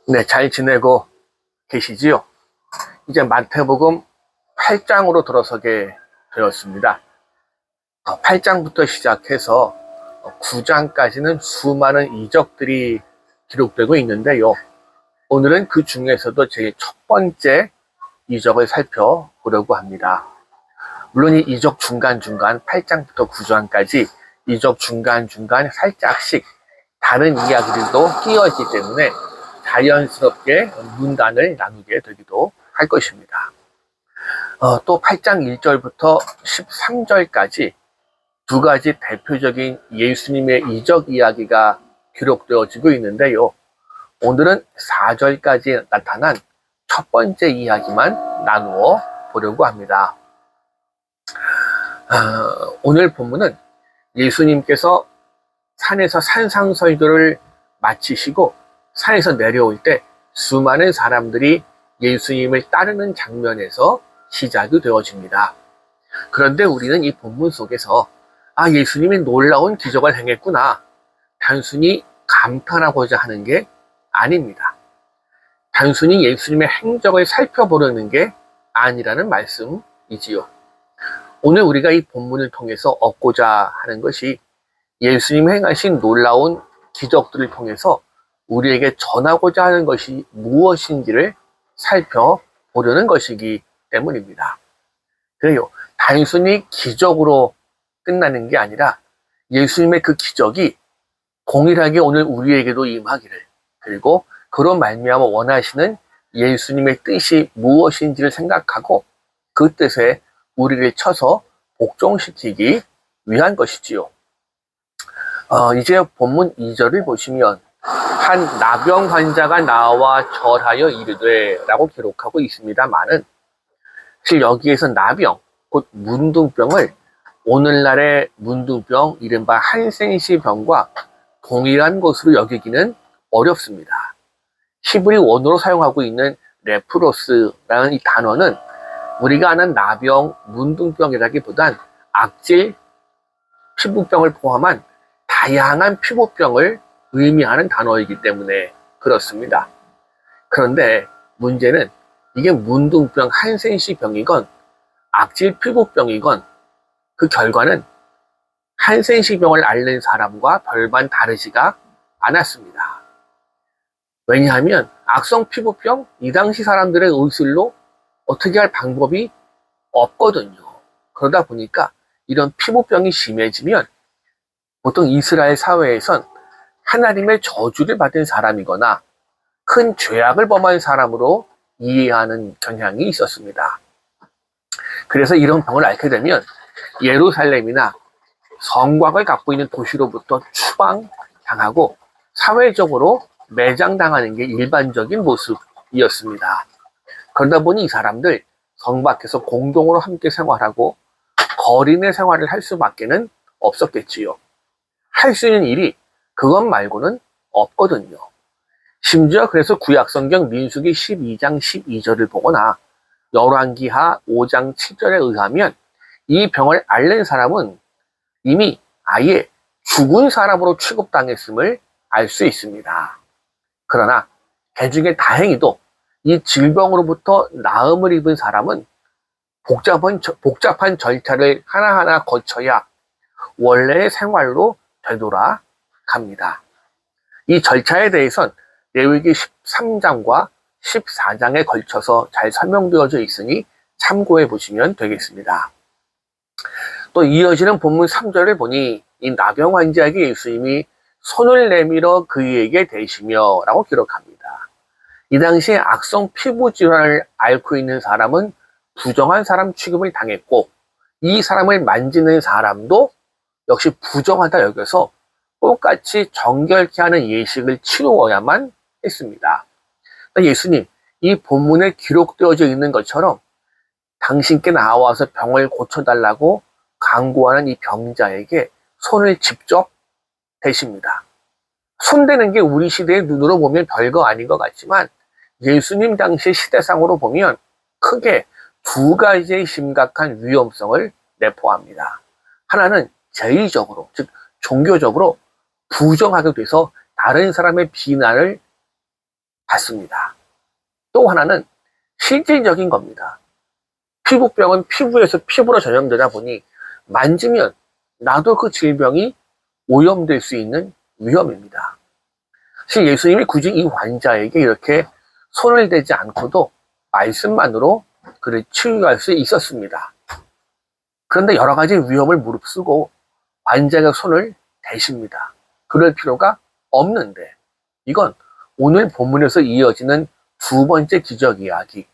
네, 잘 지내고 계시지요? 이제 마태복음 8장으로 들어서게 되었습니다. 8장부터 시작해서 9장까지는 수많은 이적들이 기록되고 있는데요. 오늘은 그 중에서도 제일 첫 번째 이적을 살펴보려고 합니다. 물론 이 이적 중간중간 8장부터 9장까지 이적 중간중간 살짝씩 다른 이야기들도 끼어있기 때문에 자연스럽게 문단을 나누게 되기도 할 것입니다. 또 8장 1절부터 13절까지 두 가지 대표적인 예수님의 이적 이야기가 기록되어지고 있는데요. 오늘은 4절까지 나타난 첫 번째 이야기만 나누어 보려고 합니다. 오늘 본문은 예수님께서 산에서 산상설교를 마치시고 산에서 내려올 때 수많은 사람들이 예수님을 따르는 장면에서 시작이 되어집니다. 그런데 우리는 이 본문 속에서 예수님이 놀라운 기적을 행했구나, 단순히 감탄하고자 하는 게 아닙니다. 단순히 예수님의 행적을 살펴보려는 게 아니라는 말씀이지요. 오늘 우리가 이 본문을 통해서 얻고자 하는 것이 예수님이 행하신 놀라운 기적들을 통해서 우리에게 전하고자 하는 것이 무엇인지를 살펴보려는 것이기 때문입니다. 그래요. 단순히 기적으로 끝나는 게 아니라 예수님의 그 기적이 동일하게 오늘 우리에게도 임하기를, 그리고 그런 말미암아 원하시는 예수님의 뜻이 무엇인지를 생각하고 그 뜻에 우리를 쳐서 복종시키기 위한 것이지요. 이제 본문 2절을 보시면 한 나병 환자가 나와 절하여 이르되 라고 기록하고 있습니다만은, 사실 여기에서 나병, 곧 문둥병을 오늘날의 문둥병, 이른바 한센시 병과 동일한 것으로 여기기는 어렵습니다. 히브리 원어로 사용하고 있는 레프로스라는 이 단어는 우리가 아는 나병, 문둥병이라기보단 악질, 피부병을 포함한 다양한 피부병을 의미하는 단어이기 때문에 그렇습니다. 그런데 문제는 이게 문둥병, 한센시 병이건 악질 피부병이건 그 결과는 한센시 병을 앓는 사람과 별반 다르지가 않았습니다. 왜냐하면 악성 피부병, 이 당시 사람들의 의술로 어떻게 할 방법이 없거든요. 그러다 보니까 이런 피부병이 심해지면 보통 이스라엘 사회에선 하나님의 저주를 받은 사람이거나 큰 죄악을 범한 사람으로 이해하는 경향이 있었습니다. 그래서 이런 병을 앓게 되면 예루살렘이나 성곽을 갖고 있는 도시로부터 추방당하고 사회적으로 매장당하는 게 일반적인 모습이었습니다. 그러다 보니 이 사람들 성 밖에서 공동으로 함께 생활하고 거리 내 생활을 할 수밖에는 없었겠지요. 할 수 있는 일이 그것 말고는 없거든요. 심지어 그래서 구약성경 민수기 12장 12절을 보거나 열왕기하 5장 7절에 의하면 이 병을 앓는 사람은 이미 아예 죽은 사람으로 취급당했음을 알 수 있습니다. 그러나 개중에 다행히도 이 질병으로부터 나음을 입은 사람은 복잡한 절차를 하나하나 거쳐야 원래의 생활로 되돌아갑니다. 이 절차에 대해선 레위기 13장과 14장에 걸쳐서 잘 설명되어져 있으니 참고해 보시면 되겠습니다. 또 이어지는 본문 3절을 보니 이 나병 환자에게 예수님이 손을 내밀어 그에게 대시며 라고 기록합니다. 이 당시에 악성 피부 질환을 앓고 있는 사람은 부정한 사람 취급을 당했고 이 사람을 만지는 사람도 역시 부정하다 여겨서 똑같이 정결케 하는 예식을 치루어야만 했습니다. 예수님, 이 본문에 기록되어져 있는 것처럼 당신께 나와서 병을 고쳐달라고 간구하는 이 병자에게 손을 직접 대십니다. 손대는 게 우리 시대의 눈으로 보면 별거 아닌 것 같지만 예수님 당시 시대상으로 보면 크게 두 가지의 심각한 위험성을 내포합니다. 하나는 제의적으로, 즉 종교적으로 부정하게 돼서 다른 사람의 비난을 받습니다. 또 하나는 실질적인 겁니다. 피부병은 피부에서 피부로 전염되다 보니 만지면 나도 그 질병이 오염될 수 있는 위험입니다. 사실 예수님이 굳이 이 환자에게 이렇게 손을 대지 않고도 말씀만으로 그를 치유할 수 있었습니다. 그런데 여러 가지 위험을 무릅쓰고 환자가 손을 대십니다. 그럴 필요가 없는데, 이건 오늘 본문에서 이어지는 두 번째 기적 이야기,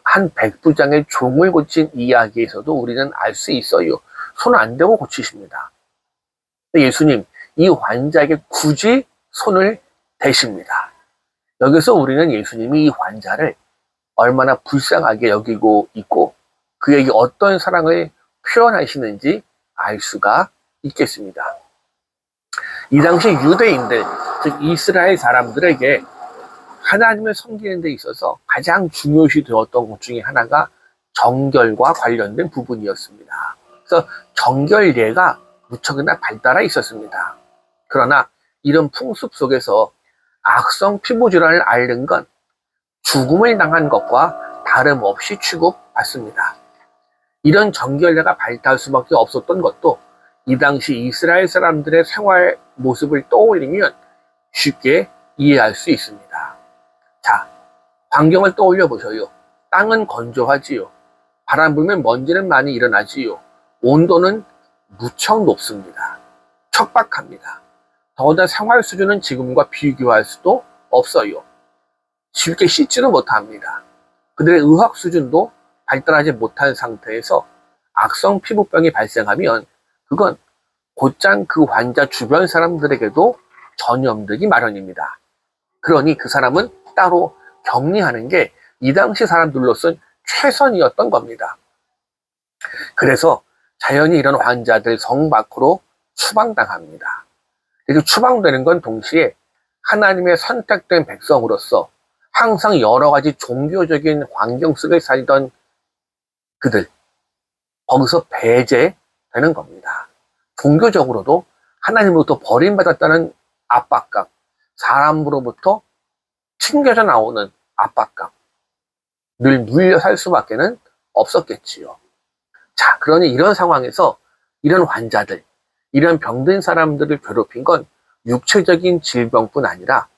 한 백부장의 종을 고친 이야기에서도 우리는 알 수 있어요. 손 안 대고 고치십니다. 예수님, 이 환자에게 굳이 손을 대십니다. 여기서 우리는 예수님이 이 환자를 얼마나 불쌍하게 여기고 있고 그에게 어떤 사랑을 표현하시는지 알 수가 있겠습니다. 이 당시 유대인들, 즉 이스라엘 사람들에게 하나님을 섬기는 데 있어서 가장 중요시 되었던 것 중에 하나가 정결과 관련된 부분이었습니다. 그래서 정결예가 무척이나 발달해 있었습니다. 그러나 이런 풍습 속에서 악성 피부질환을 앓는 건 죽음을 당한 것과 다름없이 취급받습니다. 이런 정결례가 발달할 수밖에 없었던 것도 이 당시 이스라엘 사람들의 생활 모습을 떠올리면 쉽게 이해할 수 있습니다. 자, 환경을 떠올려 보셔요. 땅은 건조하지요. 바람 불면 먼지는 많이 일어나지요. 온도는 무척 높습니다. 척박합니다. 더구나 생활 수준은 지금과 비교할 수도 없어요. 쉽게 씻지도 못합니다. 그들의 의학 수준도 발달하지 못한 상태에서 악성 피부병이 발생하면 그건 곧장 그 환자 주변 사람들에게도 전염되기 마련입니다. 그러니 그 사람은 따로 격리하는 게 이 당시 사람들로선 최선이었던 겁니다. 그래서 자연히 이런 환자들 성 밖으로 추방당합니다. 이렇게 추방되는 건 동시에 하나님의 선택된 백성으로서 항상 여러 가지 종교적인 환경 속에 살던 그들, 거기서 배제되는 겁니다. 종교적으로도 하나님으로부터 버림받았다는 압박감, 사람으로부터 튕겨져 나오는 압박감, 늘 눌려 살 수밖에는 없었겠지요. 자, 그러니 이런 상황에서 이런 환자들, 이런 병든 사람들을 괴롭힌 건 육체적인 질병뿐 아니라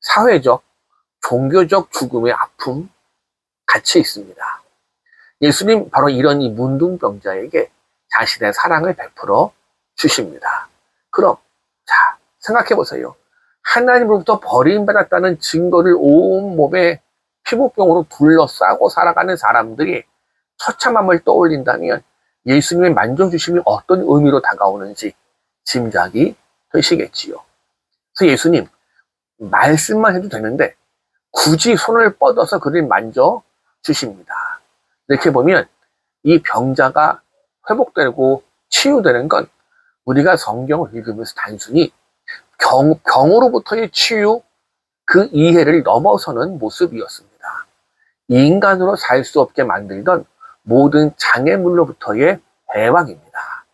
사회적, 종교적 죽음의 아픔 같이 있습니다. 예수님 바로 이런 이 문둥병자에게 자신의 사랑을 베풀어 주십니다. 그럼 자, 생각해 보세요. 하나님으로부터 버림받았다는 증거를 온몸에 피부병으로 둘러싸고 살아가는 사람들이 처참함을 떠올린다면 예수님의 만져주심이 어떤 의미로 다가오는지 짐작이 되시겠지요. 그래서 예수님, 말씀만 해도 되는데 굳이 손을 뻗어서 그를 만져주십니다. 이렇게 보면 이 병자가 회복되고 치유되는 건 우리가 성경을 읽으면서 단순히 병으로부터의 치유, 그 이해를 넘어서는 모습이었습니다. 인간으로 살 수 없게 만들던 모든 장애물로부터의 해방입니다.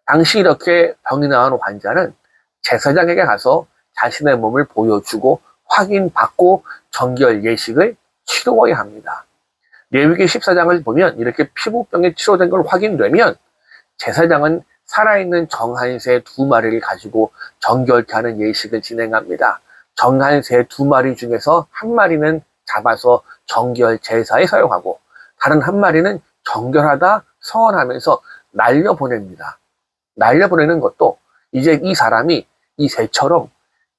당시 이렇게 병이 나은 환자는 제사장에게 가서 자신의 몸을 보여주고 확인받고 정결 예식을 치루어야 합니다. 레위기 14장을 보면 이렇게 피부병에 치료된 걸 확인되면 제사장은 살아있는 정한새 2마리를 가지고 정결케 하는 예식을 진행합니다. 정한새 2마리 중에서 1마리는 잡아서 정결 제사에 사용하고 다른 1마리는 정결하다 서원하면서 날려보냅니다. 날려보내는 것도 이제 이 사람이 이 새처럼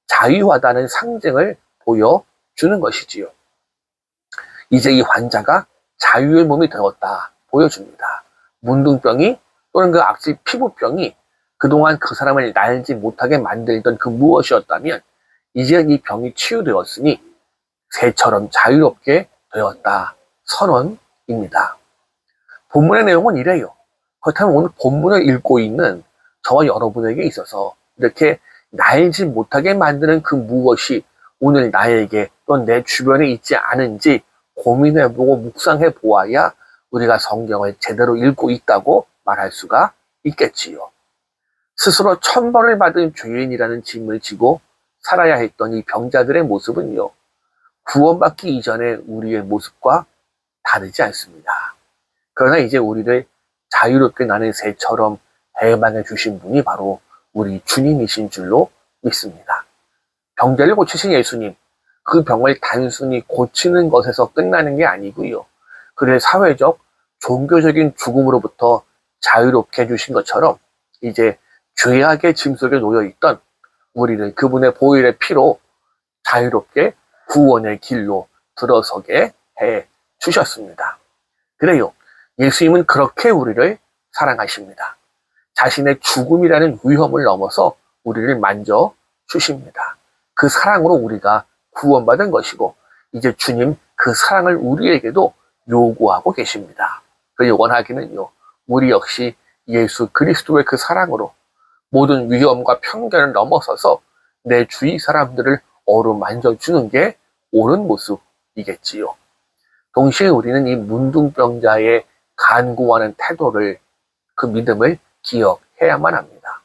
자유하다는 상징을 보여주는 것이지요. 이제 이 환자가 자유의 몸이 되었다 보여줍니다. 문둥병이 또는 그 악질 피부병이 그동안 그 사람을 날지 못하게 만들던 그 무엇이었다면 이제 이 병이 치유되었으니 새처럼 자유롭게 되었다 선언입니다. 본문의 내용은 이래요. 그렇다면 오늘 본문을 읽고 있는 저와 여러분에게 있어서 이렇게 날지 못하게 만드는 그 무엇이 오늘 나에게 또는 내 주변에 있지 않은지 고민해보고 묵상해 보아야 우리가 성경을 제대로 읽고 있다고 말할 수가 있겠지요. 스스로 천벌을 받은 죄인이라는 짐을 지고 살아야 했던 이 병자들의 모습은요, 구원받기 이전의 우리의 모습과 다르지 않습니다. 그러나 이제 우리를 자유롭게 나는 새처럼 해방해 주신 분이 바로 우리 주님이신 줄로 믿습니다. 병자를 고치신 예수님, 그 병을 단순히 고치는 것에서 끝나는 게 아니고요. 그를 사회적, 종교적인 죽음으로부터 자유롭게 해주신 것처럼 이제 죄악의 짐 속에 놓여있던 우리를 그분의 보혈의 피로 자유롭게 구원의 길로 들어서게 해 주셨습니다. 그래요. 예수님은 그렇게 우리를 사랑하십니다. 자신의 죽음이라는 위험을 넘어서 우리를 만져 주십니다. 그 사랑으로 우리가 구원받은 것이고 이제 주님 그 사랑을 우리에게도 요구하고 계십니다. 그리고 원하기는요. 우리 역시 예수 그리스도의 그 사랑으로 모든 위험과 편견을 넘어서서 내 주위 사람들을 어루만져주는 게 옳은 모습이겠지요. 동시에 우리는 이 문둥병자의 간구하는 태도를, 그 믿음을 기억해야만 합니다.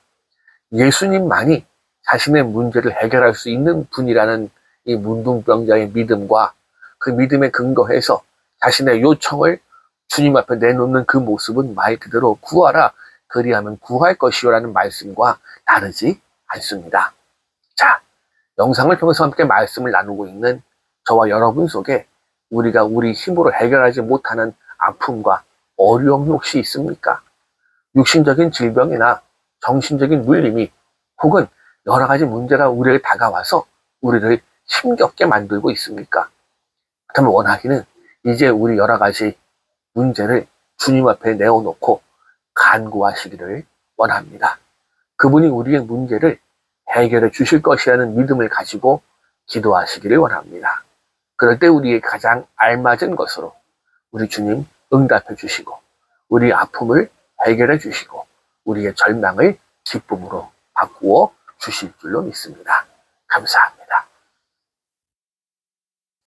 예수님만이 자신의 문제를 해결할 수 있는 분이라는 이 문둥병자의 믿음과 그 믿음에 근거해서 자신의 요청을 주님 앞에 내놓는 그 모습은 말 그대로 구하라, 그리하면 구할 것이요 라는 말씀과 다르지 않습니다. 자, 영상을 통해서 함께 말씀을 나누고 있는 저와 여러분 속에 우리가 우리 힘으로 해결하지 못하는 아픔과 어려움이 혹시 있습니까? 육신적인 질병이나 정신적인 눌림이 혹은 여러 가지 문제가 우리에게 다가와서 우리를 힘겹게 만들고 있습니까? 그렇다면 원하기는 이제 우리 여러 가지 문제를 주님 앞에 내어놓고 간구하시기를 원합니다. 그분이 우리의 문제를 해결해 주실 것이라는 믿음을 가지고 기도하시기를 원합니다. 그럴 때 우리의 가장 알맞은 것으로 우리 주님 응답해 주시고 우리의 아픔을 해결해 주시고 우리의 절망을 기쁨으로 바꾸어 주실 줄로 믿습니다. 감사합니다.